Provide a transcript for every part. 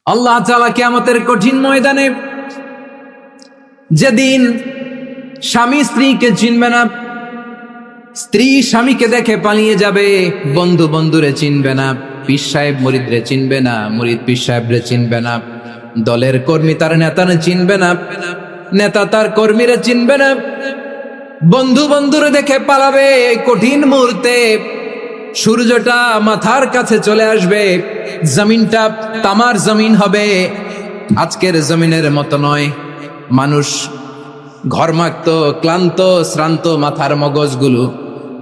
আল্লাহ তাআলা কিয়ামতের কঠিন ময়দানে, যেদিন স্বামী স্ত্রীকে চিনবে না, স্ত্রী স্বামীকে দেখে পালিয়ে যাবে, বন্ধু বন্ধুরে চিনবে না, পীর সাহেব মুরিদরে চিনবে না, মুরিদ পীর সাহেবরে চিনবে না, দলের কর্মী তার নেতারে চিনবে না, নেতা তার কর্মীরে চিনবে না, বন্ধু বন্ধুরে দেখে পালাবে। এই কঠিন মুহূর্তে সূর্যটা মাথার কাছে চলে আসবে, জমিনটা তামার জমিন হবে, আজকের জমিনের মতো নয়। মানুষ ঘর্মাক্ত, ক্লান্ত, শ্রান্ত মাথার মগজগুলো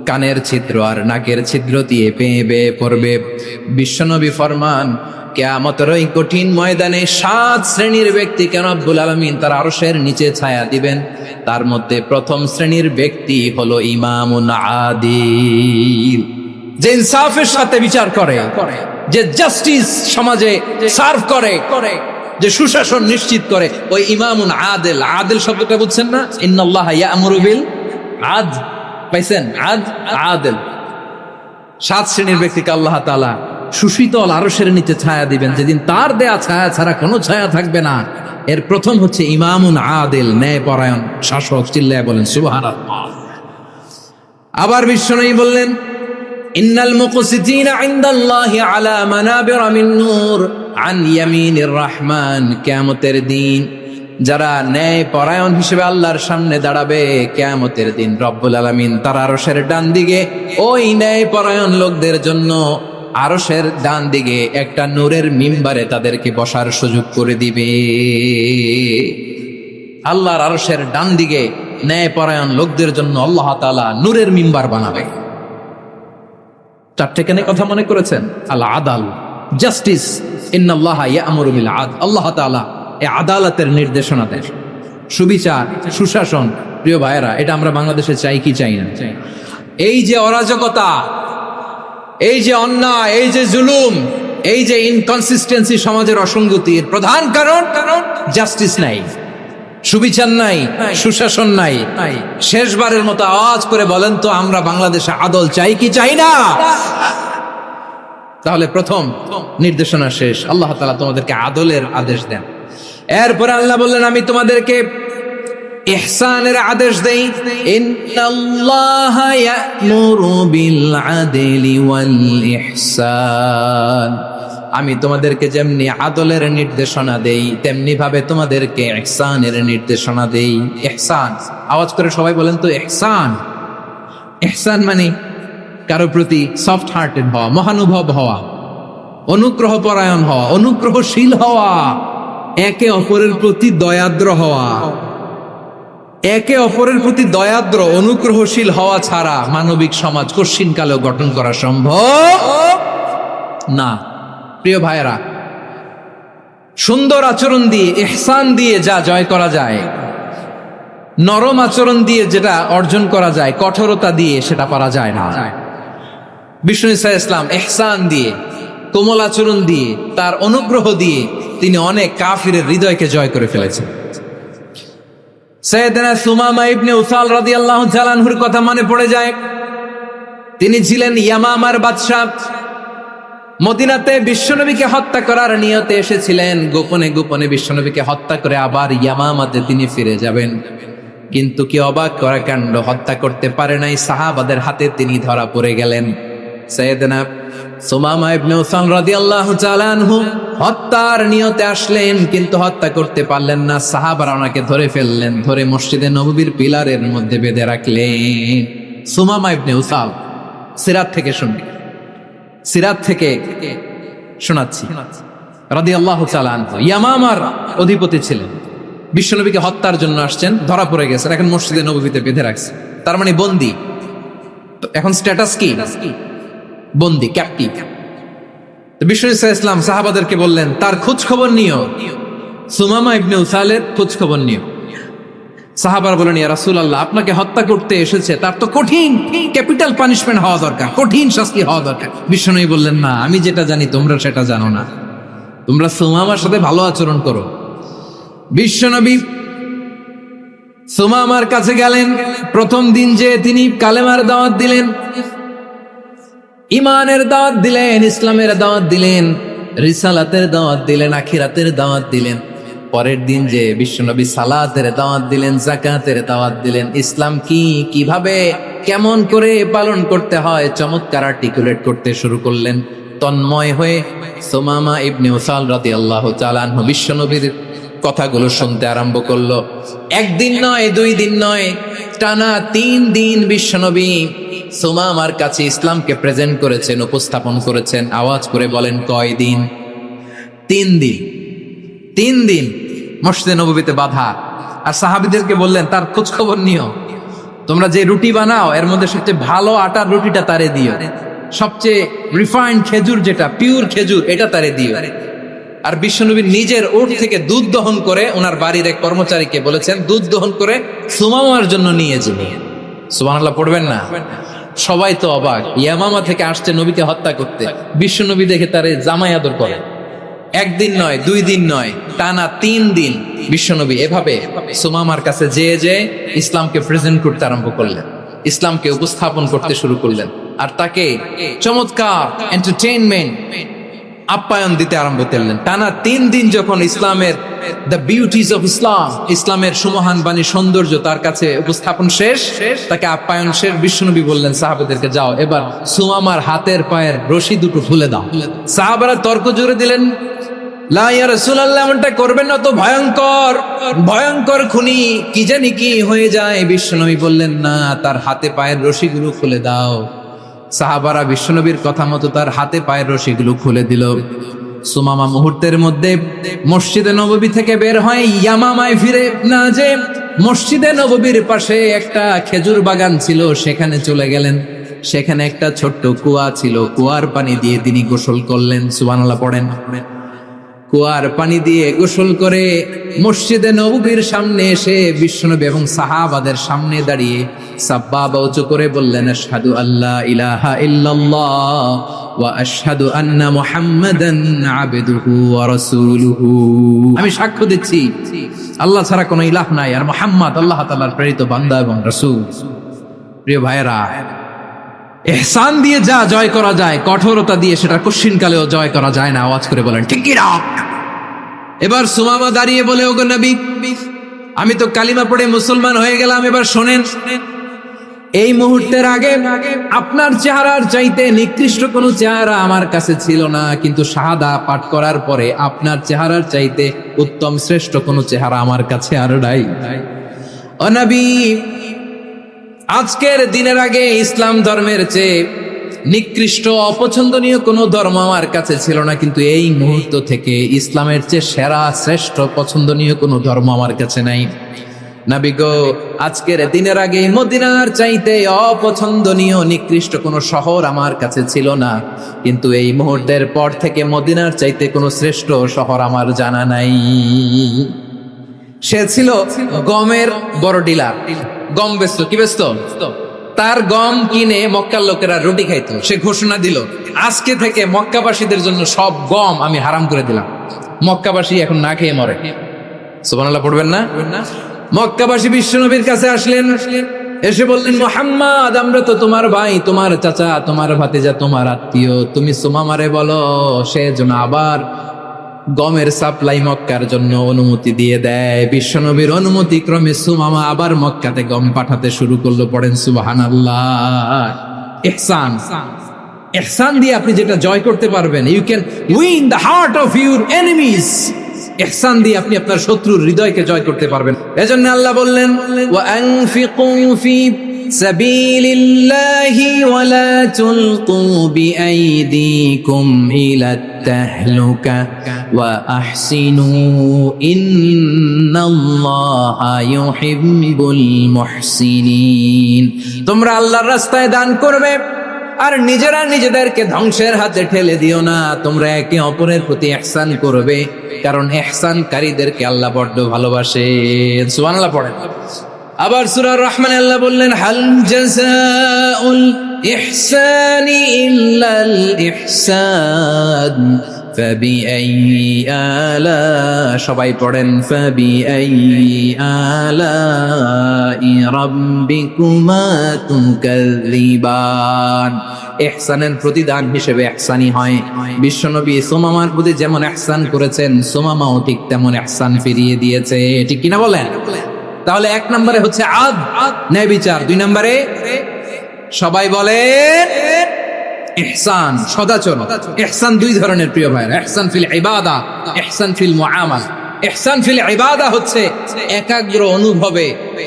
কানের ছিদ্র আর নাকের ছিদ্র দিয়ে পেয়ে বেয়ে পড়বে। বিশ্বনবী ফরমান, কিয়ামতের ওই কঠিন ময়দানে 7 শ্রেণীর ব্যক্তিকে রব্বুল আলামিন তার আরশের নিচে ছায়া দিবেন। তার মধ্যে প্রথম শ্রেণীর ব্যক্তি হলো ইমামুন আদিল, যে ইনসাফের সাথে বিচার করে, যে জাস্টিস সমাজে সার্ভ করে, যে সুশাসন নিশ্চিত করে, ওই ইমামুন আদিল। আদিল শব্দটা বুঝছেন না? ইন্নাল্লাহা ইয়া'মুরু বিল আদল, পাইছেন? আদিল। 7 শ্রেণীর ব্যক্তিকে আল্লাহ তাআলা সুশীতল আরশের নিচে ছায়া দিবেন, যেদিন তার দেয়া ছায়া ছাড়া কোনো ছায়া থাকবে না। এর প্রথম হচ্ছে ইমামুন আদিল, ন্যায়পরায়ণ শাসক। চিল্লায় বলেন সুবহানাল্লাহ। আবার বিশ্বনবী বললেন, ইন্নাল মুকসিতিনা ইনদাল্লাহি আলা মানাবিরা মিন নূর আন ইয়ামিনির রহমান। কিয়ামতের দিন যারা ন্যায় পরায়ণ হিসেবে আল্লাহর সামনে দাঁড়াবে, কিয়ামতের দিন রব্বুল আলামিন তার আরশের ডান দিকে ওই ন্যায় পরায়ণ লোকদের জন্য আরশের ডান দিকে একটা নূরের মিম্বারে তাদেরকে বসার সুযোগ করে দিবে। আল্লাহর আরশের ডান দিকে ন্যায় পরায়ণ লোকদের জন্য আল্লাহ তাআলা নূরের মিম্বার বানাবে। 4টে কেন কথা মনে করেছেন? আল আদাল, জাস্টিস। ইন্নাল্লাহা ইয়া'মুরু বিল আদল। আল্লাহ তাআলা এই আদালতের নির্দেশনা দেন, সুবিচার, সুশাসন। প্রিয় ভাইয়েরা, এটা আমরা বাংলাদেশে চাই কি চাই না? এই যে অরাজকতা, এই যে অন্যায়, এই যে জুলুম, এই যে ইনকনসিস্টেন্সি সমাজের অসঙ্গতির প্রধান কারণ জাস্টিস নাই, সুবিচার নাই, সুশাসন নাই। শেষবারের মতো আওয়াজ করে বলেন তো, আমরা বাংলাদেশে আদল চাই কি চাই না? তাহলে প্রথম নির্দেশনা শেষ, আল্লাহ তাআলা তোমাদেরকে আদলের আদেশ দেন। এরপরে আল্লাহ বললেন, আমি তোমাদেরকে ইহসানের আদেশ দেই। ইন্নাল্লাহা ইয়া'মুরু বিল আদলি ওয়াল ইহসান। আমি তোমাদেরকে যেমনি আদলের নির্দেশনা দেই, তেমনি ভাবে তোমাদেরকে ইহসানের নির্দেশনা দেই। ইহসান, আওয়াজ করে সবাই বলেন তো ইহসান। ইহসান মানে কারো প্রতি সফট হার্টেড হওয়া, মহানুভব হওয়া, অনুগ্রহ পরায়ণ হওয়া, অনুগ্রহশীল হওয়া, একে অপরের প্রতি দয়াদ্র হওয়া। একে অপরের প্রতি দয়াদ্র, অনুগ্রহশীল হওয়া ছাড়া মানবিক সমাজ কশিনকালেও গঠন করা সম্ভব না। প্রিয় ভাইয়েরা, সুন্দর আচরণ দিয়ে, ইহসান দিয়ে যা জয় করা যায়, নরম আচরণ দিয়ে যেটা অর্জন করা যায়, কঠোরতা দিয়ে সেটা পারা যায় না। বিষ্ণু ঈসা ইসলাম ইহসান দিয়ে, কোমল আচরণ দিয়ে, তার অনুগ্রহ দিয়ে তিনি অনেক কাফিরের হৃদয়কে জয় করে ফেলেছেন। সাইয়েদনা সুমামা ইবনে উসাল রাদিয়াল্লাহু তাআলা আনহুর কথা মনে পড়ে যায়। তিনি ছিলেন ইয়ামামার বাদশা। মদিনাতে বিশ্বনবীকে হত্যা করার নিয়তে এসেছিলেন, গোপনে গোপনে বিশ্বনবীকে হত্যা করে আবার ইয়ামামাতে তিনি ফিরে যাবেন। কিন্তু কি অবাক করা কাণ্ড, হত্যা করতে পারে নাই, সাহাবাদের হাতে তিনি ধরা পড়ে গেলেন। সাইয়েদনা সুমামা ইবনে উসাল রাদিয়াল্লাহু তাআলা আনহু হত্যার নিয়তে আসলেন, কিন্তু হত্যা করতে পারলেন না। সাহাবারা ওনাকে ধরে ফেললেন, ধরে মসজিদে নববীর পিলারের মধ্যে বেঁধে রাখলেন। সুমামা ইবনে উসাল, সিরাত থেকে শুনবি, সিরাত থেকে শোনাচ্ছি। রাদিয়াল্লাহু তাআলা আনহু ইয়ামামার অধিপতি ছিলেন, বিশ্বনবীকে হত্যার জন্য আসছেন, ধরা পড়ে গেছেন, এখন মসজিদে নববীতে বেঁধে রাখছে, তার মানে বন্দী। তো এখন স্ট্যাটাস কি? বন্দী, ক্যাপ্টিভ। বিষ্ণু ঈসা ইসলাম সাহাবাদেরকে বললেন, তার খোঁজ খবর নিও, সুমামা ইবনে উসালের খোঁজ খবর নিও। সাহাবারা বলেন, ইয়া রাসূলুল্লাহ, আপনাকে হত্যা করতে এসেছে, তার তো কঠিন ক্যাপিটাল পানিশমেন্ট হওয়া দরকার, কঠিন শাস্তি হওয়া দরকার। বিশ্বনবী বললেন, না, আমি যেটা জানি তোমরা সেটা জানো না, তোমরা সুমামার সাথে ভালো আচরণ করো। বিশ্বনবী সুমামার কাছে গেলেন। প্রথম দিন যে তিনি কালেমার দাওয়াত দিলেন, ইমানের দাওয়াত দিলেন, ইসলামের দাওয়াত দিলেন, রিসালাতের দাওয়াত দিলেন, আখিরাতের দাওয়াত দিলেন। পরের দিন যে বিশ্বনবী সালাতের দাওয়াত দিলেন, যাকাতের দাওয়াত দিলেন, ইসলাম কি, কিভাবে, কেমন করে পালন করতে হয় চমৎকার আর্টিকুলেট করতে শুরু করলেন। তন্ময় হয়ে সুমামা ইবনে উসাল রাদিয়াল্লাহু তাআলা আনহু বিশ্বনবীর কথাগুলো শুনতে আরম্ভ করলো। একদিন নয়, 2 দিন নয়, টানা 3 দিন বিশ্বনবী সুমামার কাছে ইসলামকে প্রেজেন্ট করেছেন, উপস্থাপন করেছেন। আওয়াজ করে বলেন, কয় দিন? 3 দিন। 3 দিন মসজিদে নববীতে বাধা। আর সাহাবীদেরকে বললেন, তার খোঁজ খবর নিও, তোমরা যে রুটি বানাও এর মধ্যে সবচেয়ে ভালো আটার রুটিটা তারে দিও, সবচেয়ে রিফাইন্ড খেজুর, যেটা পিওর খেজুর, এটা তারে দিও। আর বিশ্বনবী নিজের উট থেকে দুধ দহন করে ওনার বাড়ির এক কর্মচারীকে বলেছেন, দুধ দহন করে সুমামার জন্য নিয়ে যাবে। সুবহানাল্লাহ পড়বেন না? সবাই তো অবাক, ইয়ামামা থেকে আসছে নবীকে হত্যা করতে, বিশ্বনবী দেখে তারে জামাই আদর করে। একদিন নয়, 2 দিন নয়, টানা 3 দিন বিশ্বনবী এভাবে সুমামার কাছে যেয়ে ইসলামকে প্রেজেন্ট করতে আরম্ভ করলেন, ইসলামকে উপস্থাপন করতে শুরু করলেন। আর তাকে চমৎকার এন্টারটেইনমেন্ট, আপ্যায়ন দিতে আরম্ভ করলেন। টানা 3 দিন যখন ইসলামের দ্য বিউটিজ অফ ইসলাম, ইসলামের সুমহান বাণী, সৌন্দর্য তার কাছে উপস্থাপন শেষ, তাকে আপ্যায়ন শেষ, বিশ্বনবী বললেন সাহাবাদেরকে, যাও এবার সুমামার হাতের পায়ের রশি দুটো খুলে দাও। সাহাবারা তর্ক জুড়ে দিলেন, লা ইয়া রাসূলুল্লাহ, এমনটা করবেন না, তো ভয়ঙ্কর ভয়ঙ্কর খুনি, কি জানি কি হয়ে যায়। বিশ্বনবী বললেন, না, তার হাতে পায়ের রশিগুলো খুলে দাও। সাহাবারা বিশ্বনবীর কথা মতো তার হাতে পায়ের রশিগুলো খুলে দিল। সুমামা মুহূর্তের মধ্যে মসজিদে নববী থেকে বের হয়, ইয়ামামায় ফিরে না যে মসজিদে নববীর পাশে একটা খেজুর বাগান ছিল, সেখানে চলে গেলেন। সেখানে একটা ছোট্ট কুয়া ছিল, কুয়ার পানি দিয়ে তিনি গোসল করলেন। সুবহানাল্লাহ পড়েন। কুয়ার পানি দিয়ে গোসল করে মসজিদে নববীর সামনে এসে বিশ্বনবী এবং সাহাবাদের সামনে দাঁড়িয়ে সাব্বাবা উঁচু করে বললেন, আশহাদু আল্লা ইলাহা ইল্লাল্লাহ ওয়া আশহাদু আন্না মুহাম্মাদান আবদুহু ওয়া রাসূলুহু। আমি সাক্ষ্য দিচ্ছি আল্লাহ ছাড়া কোনো ইলাহ নাই, আর মুহাম্মদ আল্লাহ তাআলার প্রেরিত বান্দা এবং রাসূল। প্রিয় ভাইয়েরা, ইহসান দিয়ে যা জয় করা যায়, কঠোরতা দিয়ে সেটা কঠিনকালেও জয় করা যায় না। আওয়াজ করে বলেন, ঠিক কি না? এবার সুমামা দাঁড়িয়ে বলে, ওগো নবী, আমি তো কালিমা পড়ে মুসলমান হয়ে গেলাম, এবার শোনেন, এই মুহূর্তের আগে আপনার চেহারার চাইতে নিকৃষ্ট কোনো চেহারা আমার কাছে ছিল না, কিন্তু শাহাদা পাঠ করার পরে আপনার চেহারার চাইতে উত্তম শ্রেষ্ঠ কোনো চেহারা আমার কাছে আর নাই। ও নবী, আজকের দিনের আগে ইসলাম ধর্মের চেয়ে নিকৃষ্ট অপছন্দনীয় কোনো ধর্ম আমার কাছে ছিল না, কিন্তু এই মুহূর্ত থেকে ইসলামের চেয়ে সেরা শ্রেষ্ঠ পছন্দনীয় কোনো ধর্ম আমার কাছে নাই। নবী গো, আজকের দিনের আগে মদিনার চাইতে অপছন্দনীয় নিকৃষ্ট কোনো শহর আমার কাছে ছিল না, কিন্তু এই মুহূর্তের পর থেকে মদিনার চাইতে কোনো শ্রেষ্ঠ শহর আমার জানা নাই। সে ছিল গমের বড় ডিলার, গম বেচতো। কি বেচতো? তার গম কিনে মক্কার লোকেরা রুটি খাইতো। সে ঘোষণা দিল, আজকে থেকে মক্কাবাসীদের জন্য সব গম আমি হারাম করে দিলাম, মক্কাবাসী এখন না খেয়ে মরে। সুবহানাল্লাহ পড়বেন না? মক্কাবাসী বিশ্বনবীর কাছে আসলেন, এসে বললেন, মুহাম্মদ, আমরা তো তোমার ভাই, তোমার চাচা, তোমার ভাতিজা, তোমার আত্মীয়, তুমি সুমামারে বলো সে যেন আবার গমের সাপ্লাই মক্কার জন্য অনুমতি দিয়ে দেয়। বিশ্বনবীর অনুমতি ক্রমে সুমামা আবার মক্কাতে গম পাঠাতে শুরু করলো। পড়েন সুবহানাল্লাহ। ইহসান, ইহসান দিয়ে আপনি যেটা জয় করতে পারবেন, you can win the heart of your enemies. ইহসান দিয়ে আপনি আপনার শত্রুর হৃদয়কে জয় করতে পারবেন। এজন্য আল্লাহ বললেন, ওয়া আনফিকু ফি সাবিলিল্লাহি ওয়া লা তুলকু বিআইদিকুম ইলাত তাহলুকা ওয়া আহসিনু ইন্নাল্লাহা ইউহিব্বুল মুহসিনিন। তোমরা আল্লাহর রাস্তায় দান করবে আর নিজেরা নিজেদেরকে ধ্বংসের হাতে ঠেলে দিও না। তোমরা একে অপরের প্রতি ইহসান করবে, কারণ ইহসানকারীদেরকে আল্লাহ বড্ড ভালোবাসেন। সুবহানাল্লাহ পড়েন। আবার সূরা রহমানে আল্লাহ বললেন, হাল জাযাউল ইহসানি ইল্লাল ইহসান ফাবিআইয়ি আলা, সবাই পড়েন ফাবিআইয়ি আলাই রাব্বিকুমা তুকাযযিবান। ইহসানের প্রতিদান হিসেবে ইহসানি হয়। বিশ্বনবী সুমামার প্রতি যেমন ইহসান করেছেন, সুমামাও ঠিক তেমন ইহসান ফিরিয়ে দিয়েছে, ঠিক কিনা বলেন? তাহলে এক নম্বরে হচ্ছে আদ, ন্যায় বিচার। দুই নম্বরে সবাই বলে ইহসান, সদাচরণ। ইহসান দুই ধরনের প্রিয় ভাইরা, ইহসান ফিল ইবাদা, ইহসান ফিল মুআমালা। ইহসান ফিল ইবাদা হচ্ছে একাগ্র অনুভবে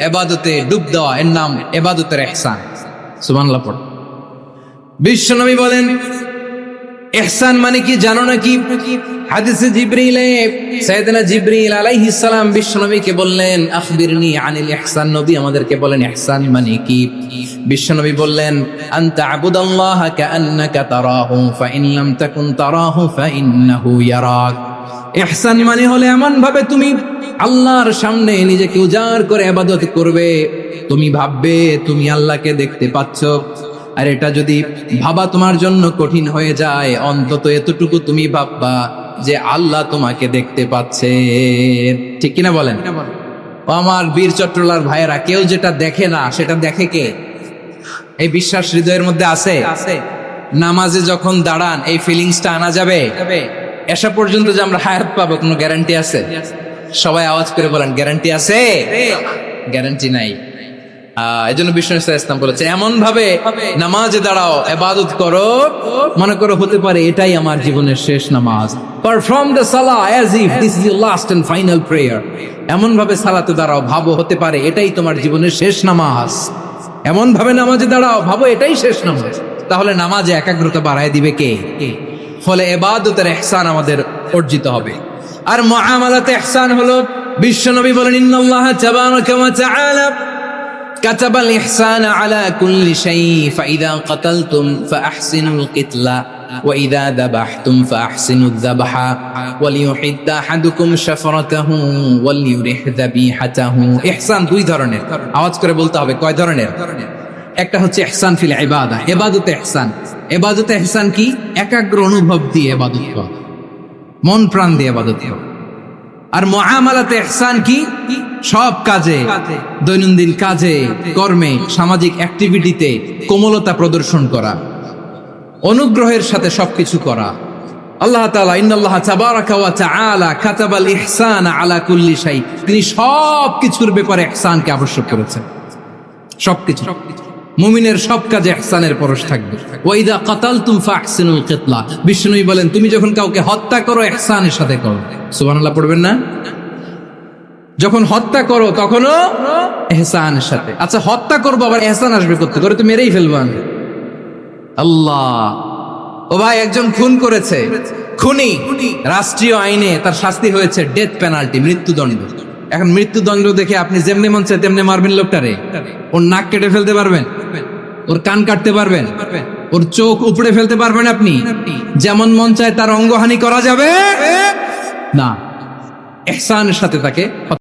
ইবাদতে ডুব দেওয়া, এর নাম ইবাদতের ইহসান। সুবহানাল্লাহ পড়। বিশ্বনবী বলেন ইহসান মানে কি জানো নাকি? হাদিসে জিবরিলে সাইয়েদনা জিবরিল আলাইহিস সালাম বিশ্বনবীকে বললেন আখবিরনি আনিল ইহসান। নবী আমাদেরকে বলেন ইহসান মানে কি? বিশ্বনবী বললেন আনতা আবুদাল্লাহা কাআন্নাকা তারাহু ফাইন লাম তাকুন তারাহু ফাইন্নাহু ইয়ারাক। ইহসান মানে হলো এমন ভাবে তুমি আল্লাহর সামনে নিজেকে উজাড় করে ইবাদত করবে, তুমি ভাববে তুমি আল্লাহকে দেখতে পাচ্ছ। আর এটা যদি ভাবা তোমার জন্য কঠিন হয়ে যায়, অন্তত এতটুকু তুমি ভাববা যে আল্লাহ তোমাকে দেখতে পাচ্ছে, ঠিক কিনা বলেন? ও আমার বীর চট্টলার ভাইয়েরা, কেউ যেটা দেখে না সেটা দেখে কে? এই বিশ্বাস হৃদয়ের মধ্যে আছে? নামাজে যখন দাঁড়ান এই ফিলিংসটা আনা যাবে? এসা পর্যন্ত যে আমরা হায়াত পাবো কোনো গ্যারান্টি আছে? সবাই আওয়াজ করে বলেন গ্যারান্টি আছে? গ্যারান্টি নাই। এই জন্য বিষ্ণু ইসলাম বলেছে এমন ভাবে নামাজে দাঁড়াও, ইবাদত করো, মনে করো হতে পারে এটাই আমার জীবনের শেষ নামাজ। পারফর্ম দ্য সালাহ as if this is your last and final prayer. এমন ভাবে সালাতে দাঁড়াও, ভাবো হতে পারে এটাই তোমার জীবনের শেষ নামাজ। এমন ভাবে নামাজে দাঁড়াও, ভাবো এটাই শেষ নামাজ। তাহলে নামাজে একাগ্রতা বাড়ায় দিবে কে? ফলে ইবাদতের ইহসান আমাদের অর্জিত হবে। আর মুআমালাতে ইহসান হলো, বিশ্বনবী বলেন ইন্নাল্লাহা তাবারাকা ওয়া তাআলা كتب الإحسان على كل شيء فإذا قتلتم فأحسنوا القتلة وإذا ذبحتم فأحسنوا الذبح وليحد أحدكم شفرته وليرح ذبيحته। ইহসান দুই ধরনের, আওয়াজ করে বলতে হবে কয় ধরনের? একটা হচ্ছে ইহসান ফিল ইবাদা, ইবাদতে ইহসান। ইবাদতে ইহসান কি? একাগ্র অনুভব দিয়ে ইবাদত করা, মন প্রাণ দিয়ে ইবাদত করা। আর মুআমালাতে ইহসান কি? সব কাজে, দৈনন্দিন কাজে, কর্মে, সামাজিক অ্যাক্টিভিটিতে কোমলতা প্রদর্শন করা, অনুগ্রহের সাথে সবকিছু করা। আল্লাহ তাআলা ইন্নাল্লাহা তাবারাকা ওয়া তাআলা কাতাবাল ইহসানা আলা কুল্লি শাই, তিনি সবকিছুর ব্যাপারে ইহসানকে আবশ্যক করেছেন। সবকিছু, মুমিনের সব কাজে ইহসানের পরশ থাকবে। ওয়া ইযা কাতালতুম ফাহসিনুল কিতলা, বিষ্ণুই বলেন তুমি যখন কাউকে হত্যা করো ইহসানের সাথে করো। সুবহানাল্লাহ পড়বেন না? যখন হত্যা করো তখনও ইহসানের সাথে। আচ্ছা হত্যা করবো আবার ইহসান আসবে করতে করে, তো মেরেই ফেলবো আমি। আল্লাহ, ও ভাই একজন খুন করেছে, খুনি, রাষ্ট্রীয় আইনে তার শাস্তি হয়েছে ডেথ পেনাল্টি, মৃত্যুদণ্ড। এখন মৃত্যুদণ্ড দেখে আপনি যেমনি মন চায় তেমনি মারবেন লোকটারে? ওর নাক কেটে ফেলতে পারবেন? ওর কান কাটতে পারবেন? ওর চোখ উপড়ে ফেলতে পারবেন আপনি? যেমন মন চায় তার অঙ্গহানি করা যাবে না। ইহসানের সাথে তাকে